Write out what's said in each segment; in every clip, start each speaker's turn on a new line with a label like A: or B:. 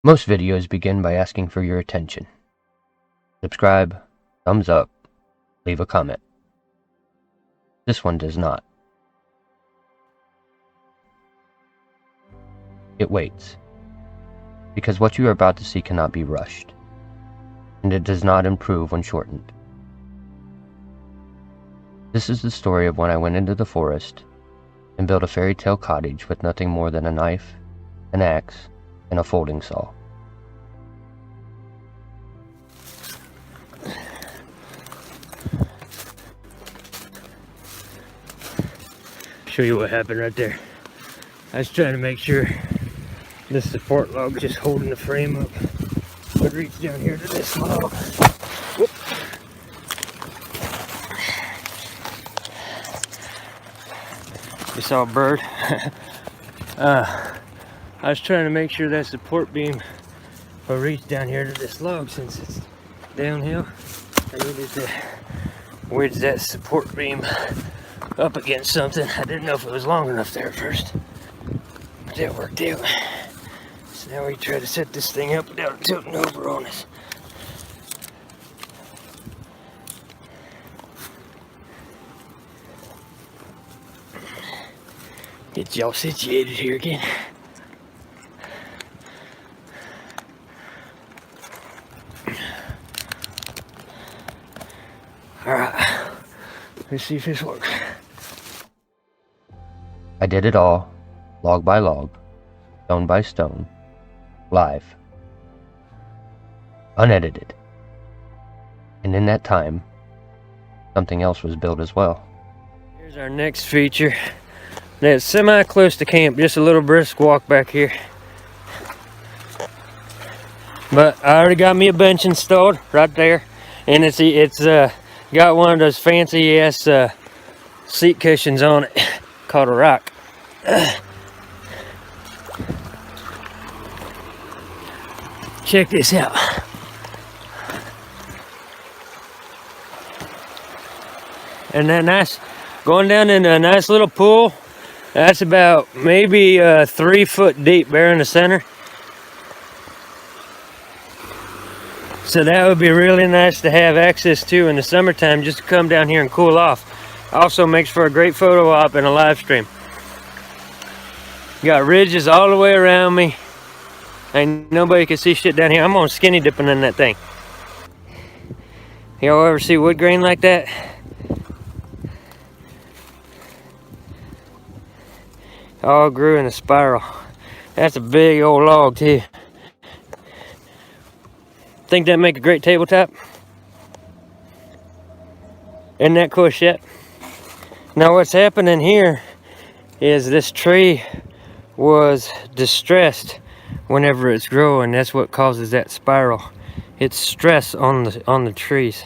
A: Most videos begin by asking for your attention. Subscribe, thumbs up, leave a comment. This one does not. It waits, because what you are about to see cannot be rushed, and it does not improve when shortened. This is the story of when I went into the forest and built a fairy tale cottage with nothing more than a knife, an axe, and a folding saw.
B: Show you what happened right there. I was trying to make sure this support log just holding the frame up would reach down here to this log. Whoop. You saw a bird? I was trying to make sure that support beam will reach down here to this log since it's downhill. I needed to wedge that support beam up against something. I didn't know if it was long enough there at first, but that worked out. So now we try to set this thing up without it tilting over on us. Get y'all situated here again. Alright, let's see if this works.
A: I did it all, log by log, stone by stone, live, unedited. And in that time, something else was built as well.
B: Here's our next feature. That's semi close to camp, just a little brisk walk back here. But I already got me a bench installed right there, and it's got one of those fancy ass seat cushions on it called a rock. Check this out. And that nice, going down in a nice little pool. That's about maybe 3 foot deep there in the center. So that would be really nice to have access to in the summertime, just to come down here and cool off. Also makes for a great photo op and a live stream. Got ridges all the way around me. Ain't nobody can see shit down here. I'm on skinny dipping in that thing. Y'all ever see wood grain like that? All grew in a spiral. That's a big old log too. Think that'd make a great tabletop? Isn't that cool shit? Now what's happening here is this tree was distressed whenever it's growing. That's what causes that spiral. It's stress on the trees.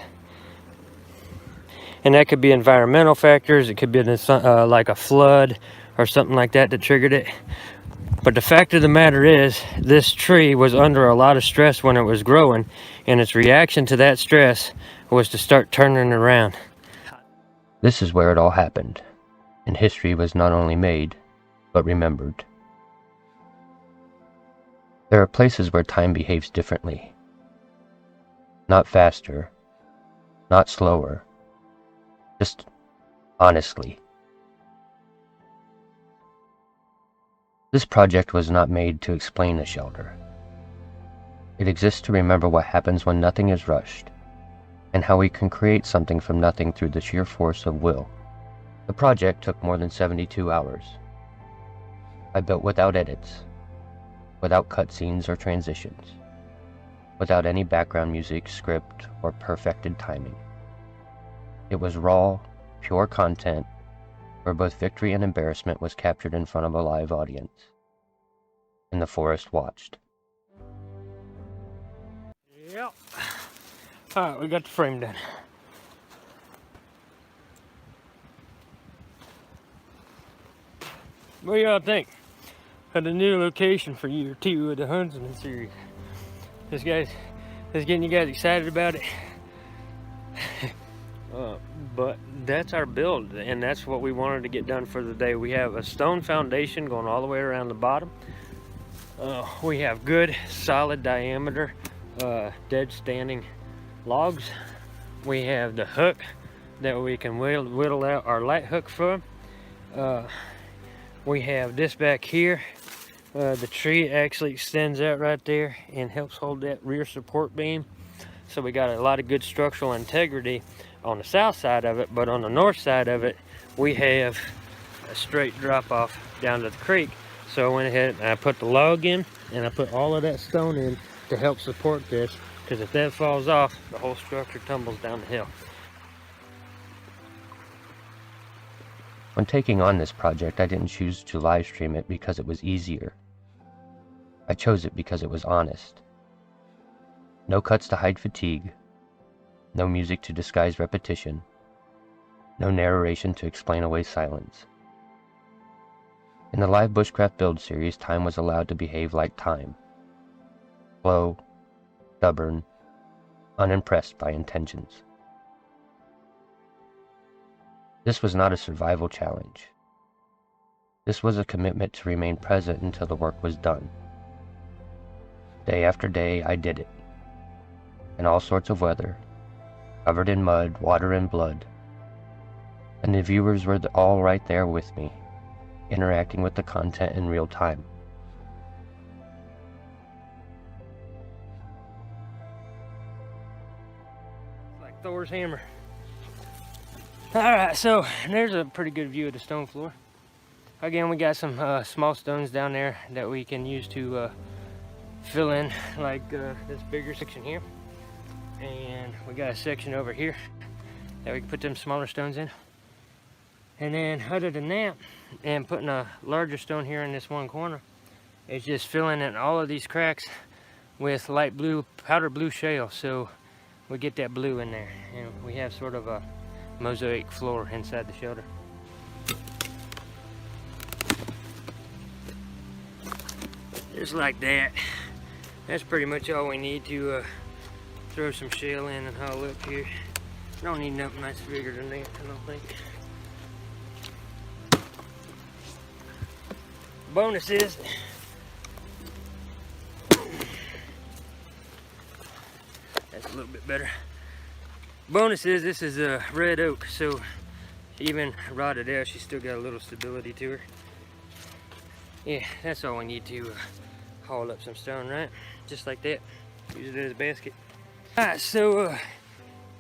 B: And that could be environmental factors. It could be like a flood or something like that triggered it. But the fact of the matter is, this tree was under a lot of stress when it was growing, and its reaction to that stress was to start turning around.
A: This is where it all happened, and history was not only made, but remembered. There are places where time behaves differently. Not faster, not slower, just honestly. This project was not made to explain a shelter. It exists to remember what happens when nothing is rushed, and how we can create something from nothing through the sheer force of will. The project took more than 72 hours. I built without edits, without cutscenes or transitions, without any background music, script, or perfected timing. It was raw, pure content, where both victory and embarrassment was captured in front of a live audience. And the forest watched.
B: Yep. Alright, we got the frame done. What do y'all think of the new location for year 2 of the Huntsman series? This getting you guys excited about it? But that's our build, and that's what we wanted to get done for the day. We have a stone foundation going all the way around the bottom. We have good solid diameter dead standing logs. We have the hook that we can whittle out our light hook from. We have this back here. The tree actually extends out right there and helps hold that rear support beam. So we got a lot of good structural integrity on the south side of it, but on the north side of it, we have a straight drop off down to the creek. So I went ahead and I put the log in and I put all of that stone in to help support this, because if that falls off, the whole structure tumbles down the hill.
A: When taking on this project, I didn't choose to live stream it because it was easier. I chose it because it was honest. No cuts to hide fatigue, no music to disguise repetition, no narration to explain away silence. In the live bushcraft build series, time was allowed to behave like time. Slow, stubborn, unimpressed by intentions. This was not a survival challenge. This was a commitment to remain present until the work was done. Day after day, I did it. In all sorts of weather, covered in mud, water, and blood. And the viewers were all right there with me, interacting with the content in real time.
B: It's like Thor's hammer. Alright, so there's a pretty good view of the stone floor. Again, we got some small stones down there that we can use to fill in, like this bigger section here. And we got a section over here that we can put them smaller stones in. And then other than that, and putting a larger stone here in this one corner, it's just filling in all of these cracks with light blue, powder blue shale, so we get that blue in there. And we have sort of a mosaic floor inside the shelter. Just like that. That's pretty much all we need to throw some shale in and haul up here. Don't need nothing much bigger than that, I don't think. Bonus is that's a little bit better. Bonus is this is a red oak, so even rotted out, she's still got a little stability to her. Yeah, that's all we need to haul up some stone, right? Just like that. Use it as a basket. Alright, so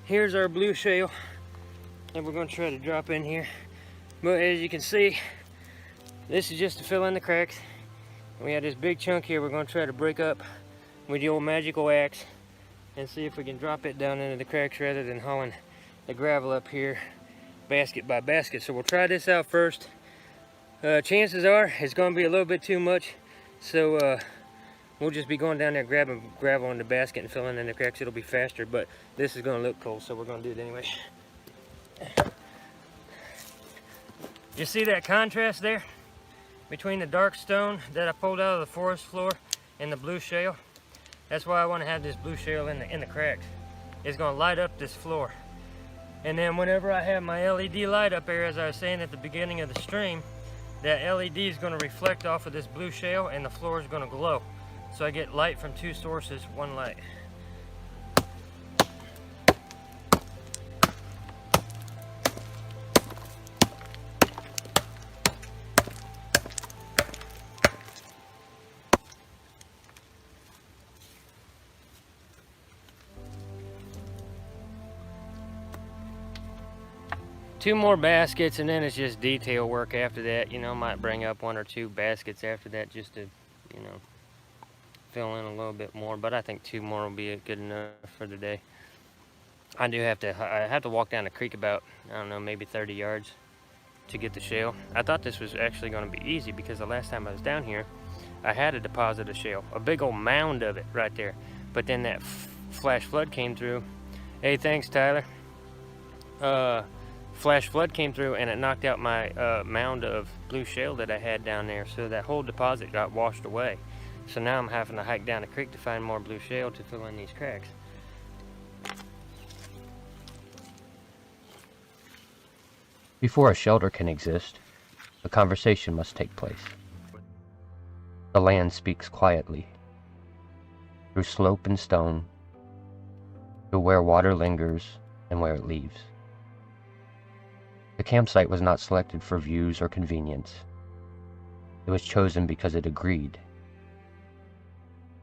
B: here's our blue shale that we're going to try to drop in here. But as you can see, this is just to fill in the cracks. We have this big chunk here we're going to try to break up with the old magical axe and see if we can drop it down into the cracks rather than hauling the gravel up here basket by basket. So we'll try this out first. Chances are it's going to be a little bit too much, so we'll just be going down there grabbing gravel in the basket and filling in the cracks. It'll be faster, but this is going to look cool, so we're going to do it anyway. You see that contrast there between the dark stone that I pulled out of the forest floor and the blue shale? That's why I want to have this blue shale in the cracks. It's going to light up this floor. And then whenever I have my LED light up there, as I was saying at the beginning of the stream, that LED is going to reflect off of this blue shale and the floor is going to glow. So I get light from two sources, one light. Two more baskets and then it's just detail work after that. You know, might bring up one or two baskets after that just to, you know, fill in a little bit more, but I think two more will be good enough for the day. I have to walk down the creek about, I don't know, maybe 30 yards to get the shale. I thought this was actually going to be easy because the last time I was down here, I had a deposit of shale, a big old mound of it right there. But then that flash flood came through. Hey, thanks, Tyler. Flash flood came through and it knocked out my mound of blue shale that I had down there, so that whole deposit got washed away. So now I'm having to hike down the creek to find more blue shale to fill in these cracks. Before a shelter can exist, a conversation must take place.
A: The land speaks quietly, through slope and stone, through where water lingers and where it leaves. The campsite was not selected for views or convenience. It was chosen because it agreed.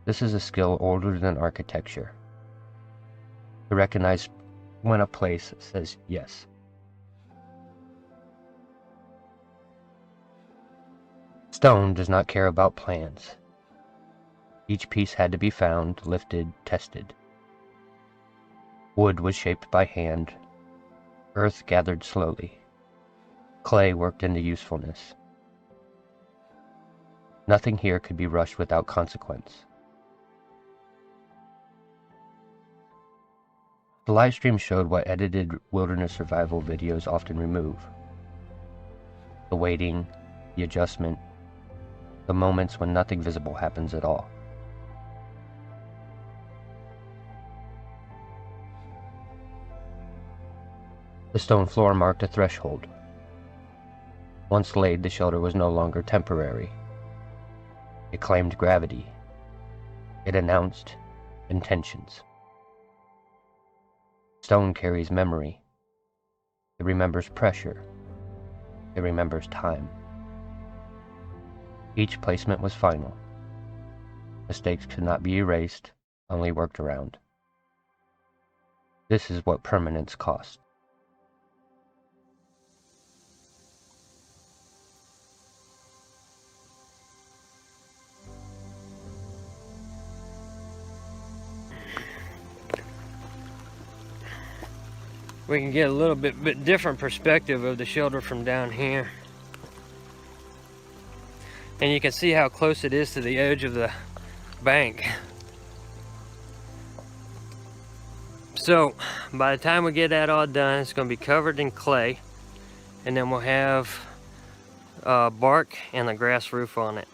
A: This is a skill older than architecture, to recognize when a place says yes. Stone does not care about plans. Each piece had to be found, lifted, tested. Wood was shaped by hand. Earth gathered slowly. Clay worked into usefulness. Nothing here could be rushed without consequence. The live stream showed what edited wilderness survival videos often remove. The waiting, the adjustment, the moments when nothing visible happens at all. The stone floor marked a threshold. Once laid, the shelter was no longer temporary. It claimed gravity. It announced intentions. Stone carries memory. It remembers pressure. It remembers time. Each placement was final. Mistakes could not be erased, only worked around. This is what permanence costs.
B: We can get a little bit different perspective of the shelter from down here. And you can see how close it is to the edge of the bank. So by the time we get that all done, it's going to be covered in clay, and then we'll have bark and a grass roof on it.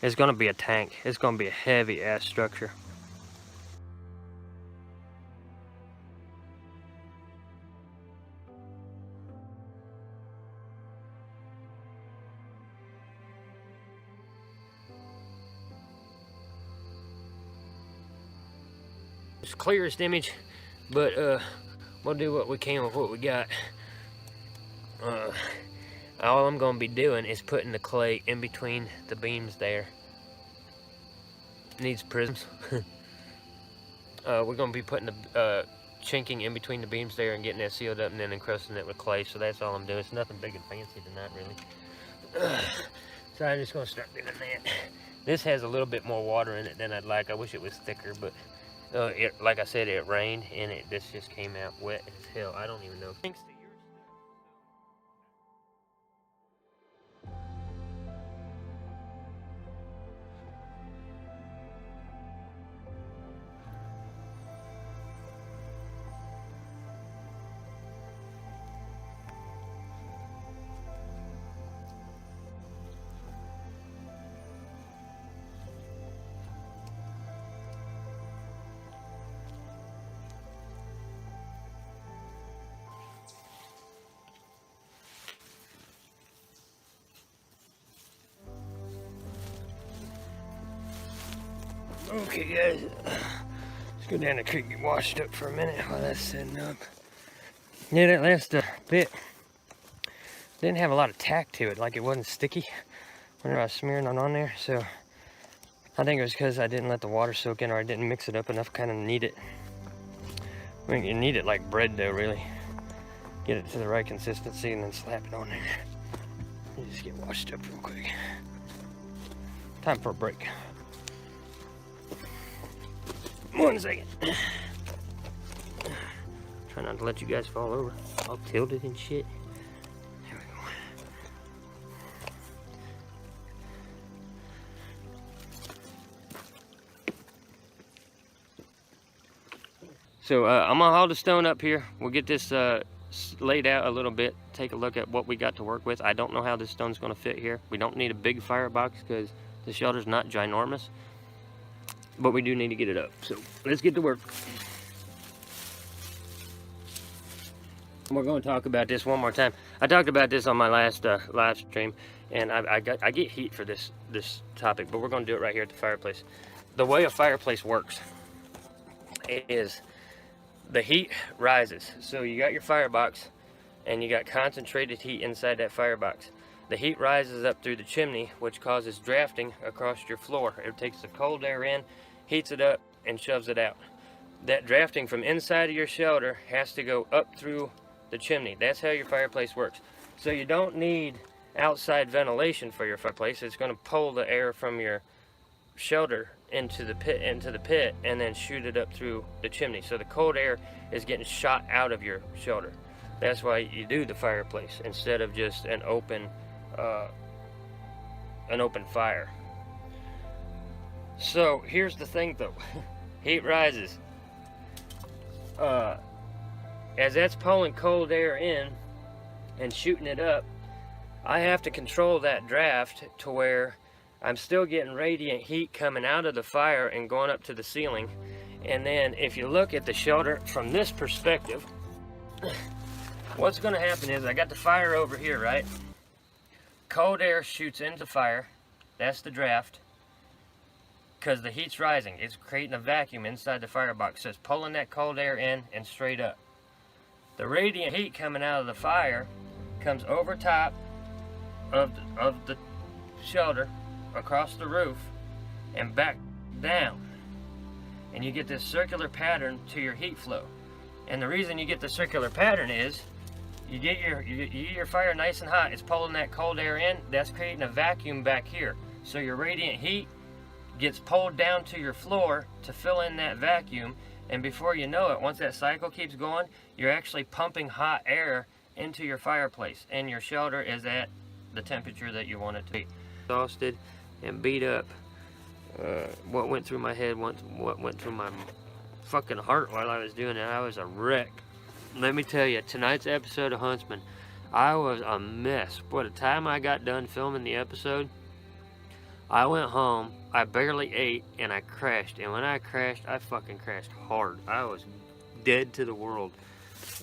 B: It's going to be a tank. It's going to be a heavy ass structure. It's the clearest image, but we'll do what we can with what we got. All I'm going to be doing is putting the clay in between the beams there. Needs prisms. We're going to be putting the chinking in between the beams there and getting that sealed up and then encrusting it with clay. So that's all I'm doing. It's nothing big and fancy than that, really. So I'm just going to start doing that. This has a little bit more water in it than I'd like. I wish it was thicker, but like I said, it rained and this just came out wet as hell. I don't even know. Thanks to yours. Okay guys, let's go down the creek and get washed up for a minute while that's setting up. Yeah, that last bit didn't have a lot of tack to it, like it wasn't sticky whenever I was smearing it on there, so I think it was because I didn't let the water soak in or I didn't mix it up enough, kind of need it. I mean, you need it like bread dough, really. Get it to the right consistency and then slap it on there. You just get washed up real quick. Time for a break. 1 second. Try not to let you guys fall over. All tilted and shit. There we go. So I'm gonna haul the stone up here. We'll get this laid out a little bit. Take a look at what we got to work with. I don't know how this stone's gonna fit here. We don't need a big firebox because the shelter's not ginormous. But we do need to get it up, so let's get to work. We're going to talk about this one more time. I talked about this on my last live stream, and I get heat for this topic, but we're going to do it right here at the fireplace. The way a fireplace works is the heat rises. So you got your firebox, and you got concentrated heat inside that firebox. The heat rises up through the chimney, which causes drafting across your floor. It takes the cold air in, heats it up, and shoves it out. That drafting from inside of your shelter has to go up through the chimney. That's how your fireplace works. So you don't need outside ventilation for your fireplace. It's going to pull the air from your shelter into the pit and then shoot it up through the chimney. So the cold air is getting shot out of your shelter. That's why you do the fireplace instead of just an open fire. So here's the thing though. Heat rises. As that's pulling cold air in and shooting it up, I have to control that draft to where I'm still getting radiant heat coming out of the fire and going up to the ceiling. And then if you look at the shelter from this perspective, what's going to happen is I got the fire over here, right? Cold air shoots into the fire. That's the draft. Because the heat's rising. It's creating a vacuum inside the firebox. So it's pulling that cold air in and straight up. The radiant heat coming out of the fire comes over top of the shelter, across the roof, and back down. And you get this circular pattern to your heat flow. And the reason you get the circular pattern is you get your fire nice and hot. It's pulling that cold air in. That's creating a vacuum back here. So your radiant heat gets pulled down to your floor to fill in that vacuum. And before you know it, once that cycle keeps going, you're actually pumping hot air into your fireplace, and your shelter is at the temperature that you want it to be. Exhausted and beat up. What went through my head, what went through my fucking heart while I was doing it, I was a wreck. Let me tell you, tonight's episode of Huntsman, I was a mess. By the time I got done filming the episode, I went home, I barely ate, and I crashed. And when I crashed, I fucking crashed hard. I was dead to the world.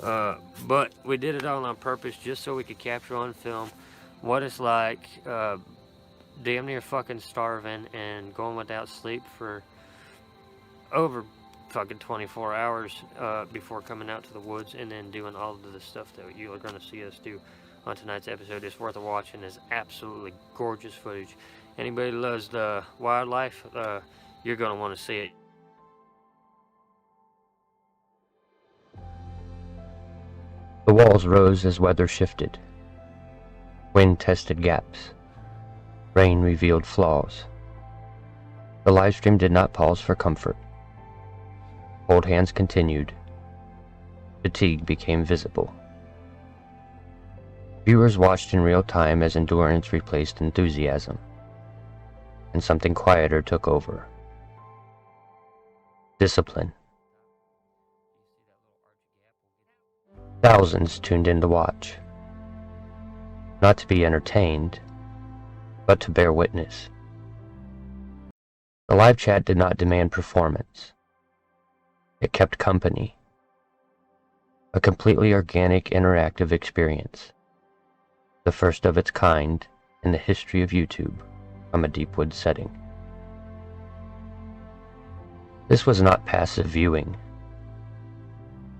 B: But we did it all on purpose just so we could capture on film what it's like damn near fucking starving and going without sleep for over fucking 24 hours before coming out to the woods, and then doing all of the stuff that you are going to see us do on tonight's episode. It's worth a watching. It's absolutely gorgeous footage. Anybody who loves the wildlife, you're going to want to see it.
A: The walls rose as weather shifted. Wind tested gaps. Rain revealed flaws. The livestream did not pause for comfort. Cold hands continued. Fatigue became visible. Viewers watched in real time as endurance replaced enthusiasm, and something quieter took over. Discipline. Thousands tuned in to watch, not to be entertained, but to bear witness. The live chat did not demand performance. It kept company. A completely organic, interactive experience. The first of its kind in the history of YouTube from a deep woods setting. This was not passive viewing.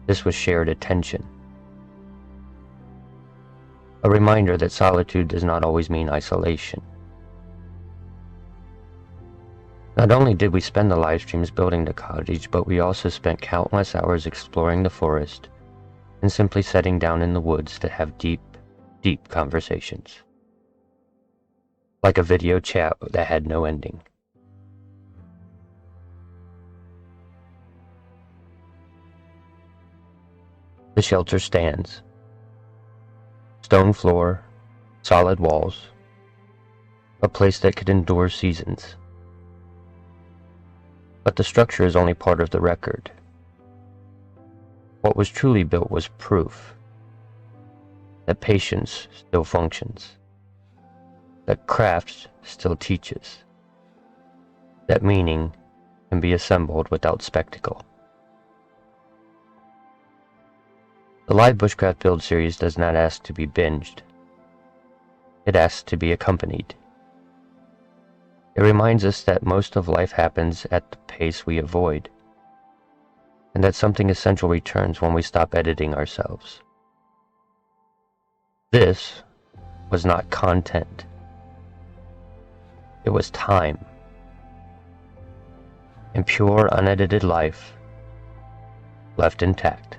A: This was shared attention. A reminder that solitude does not always mean isolation. Not only did we spend the live streams building the cottage, but we also spent countless hours exploring the forest and simply sitting down in the woods to have deep, deep conversations. Like a video chat that had no ending. The shelter stands. Stone floor, solid walls, a place that could endure seasons. But the structure is only part of the record. What was truly built was proof that patience still functions, that craft still teaches, that meaning can be assembled without spectacle. The live bushcraft build series does not ask to be binged. It asks to be accompanied. It reminds us that most of life happens at the pace we avoid, and that something essential returns when we stop editing ourselves. This was not content. It was time. And pure, unedited life left intact.